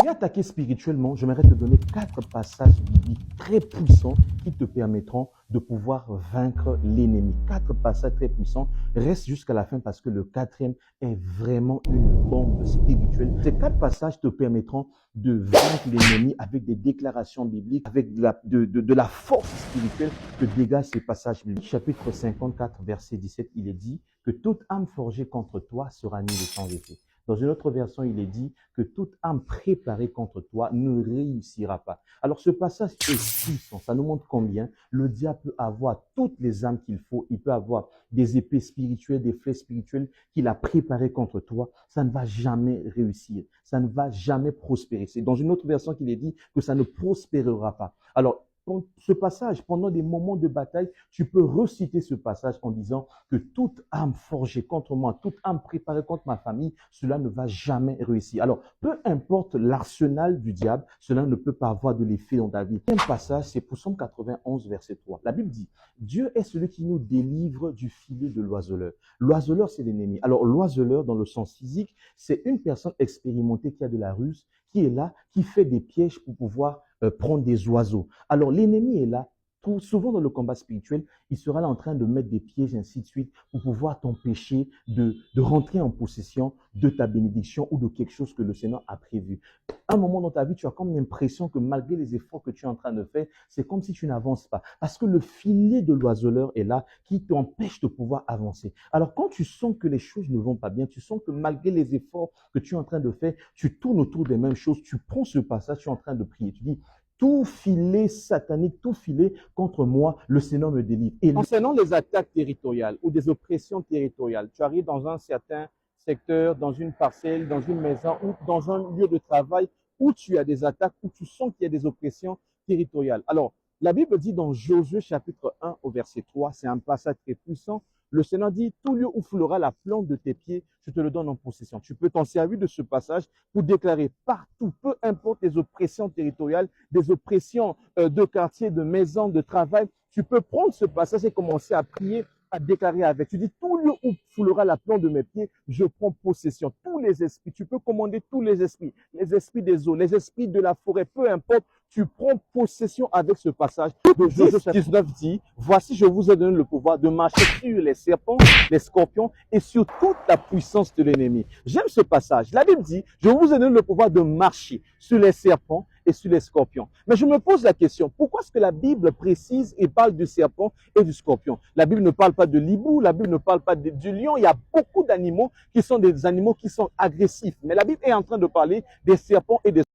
Pour attaquer spirituellement, j'aimerais te donner 4 passages bibliques très puissants qui te permettront de pouvoir vaincre l'ennemi. 4 passages très puissants. Reste jusqu'à la fin parce que le 4e est vraiment une bombe spirituelle. Ces 4 passages te permettront de vaincre l'ennemi avec des déclarations bibliques, avec de la force spirituelle que dégagent ces passages bibliques. Chapitre 54, verset 17, il est dit que toute âme forgée contre toi sera nulle et sans effet. Dans une autre version, il est dit que toute âme préparée contre toi ne réussira pas. Alors ce passage est puissant, ça nous montre combien le diable peut avoir toutes les âmes qu'il faut. Il peut avoir des épées spirituelles, des flèches spirituelles qu'il a préparées contre toi. Ça ne va jamais réussir, ça ne va jamais prospérer. C'est dans une autre version qu'il est dit que ça ne prospérera pas. Alors, ce passage, pendant des moments de bataille, tu peux reciter ce passage en disant que toute âme forgée contre moi, toute âme préparée contre ma famille, cela ne va jamais réussir. Alors, peu importe l'arsenal du diable, cela ne peut pas avoir de l'effet dans ta vie. Un passage, c'est pour Psaume 91, verset 3. La Bible dit, Dieu est celui qui nous délivre du filet de l'oiseleur. L'oiseleur, c'est l'ennemi. Alors, l'oiseleur, dans le sens physique, c'est une personne expérimentée qui a de la ruse, qui est là, qui fait des pièges pour pouvoir prendre des oiseaux. Alors l'ennemi est là, souvent dans le combat spirituel, il sera là en train de mettre des pièges, ainsi de suite, pour pouvoir t'empêcher de rentrer en possession de ta bénédiction ou de quelque chose que le Seigneur a prévu. À un moment dans ta vie, tu as comme l'impression que malgré les efforts que tu es en train de faire, c'est comme si tu n'avances pas. Parce que le filet de l'oiseleur est là qui t'empêche de pouvoir avancer. Alors quand tu sens que les choses ne vont pas bien, tu sens que malgré les efforts que tu es en train de faire, tu tournes autour des mêmes choses, tu prends ce passage, tu es en train de prier, tu dis, tout filet satanique, tout filet contre moi, le Seigneur me délivre. Et concernant les attaques territoriales ou des oppressions territoriales, tu arrives dans un certain secteur, dans une parcelle, dans une maison ou dans un lieu de travail où tu as des attaques, où tu sens qu'il y a des oppressions territoriales. Alors, la Bible dit dans Josué chapitre 1 au verset 3, c'est un passage très puissant, le Seigneur dit, tout lieu où foulera la plante de tes pieds, je te le donne en possession. Tu peux t'en servir de ce passage pour déclarer partout, peu importe les oppressions territoriales, des oppressions de quartier, de maison, de travail, tu peux prendre ce passage et commencer à prier, à déclarer avec. Tu dis, tout lieu où foulera la plante de mes pieds, je prends possession. Tous les esprits, tu peux commander tous les esprits des eaux, les esprits de la forêt, peu importe, tu prends possession avec ce passage. De Josué 19 dit, voici je vous ai donné le pouvoir de marcher sur les serpents, les scorpions et sur toute la puissance de l'ennemi. J'aime ce passage. La Bible dit, je vous ai donné le pouvoir de marcher sur les serpents et sur les scorpions. Mais je me pose la question, pourquoi est-ce que la Bible précise et parle du serpent et du scorpion? La Bible ne parle pas de l'hibou, la Bible ne parle pas du lion. Il y a beaucoup d'animaux qui sont des animaux qui sont agressifs. Mais la Bible est en train de parler des serpents et des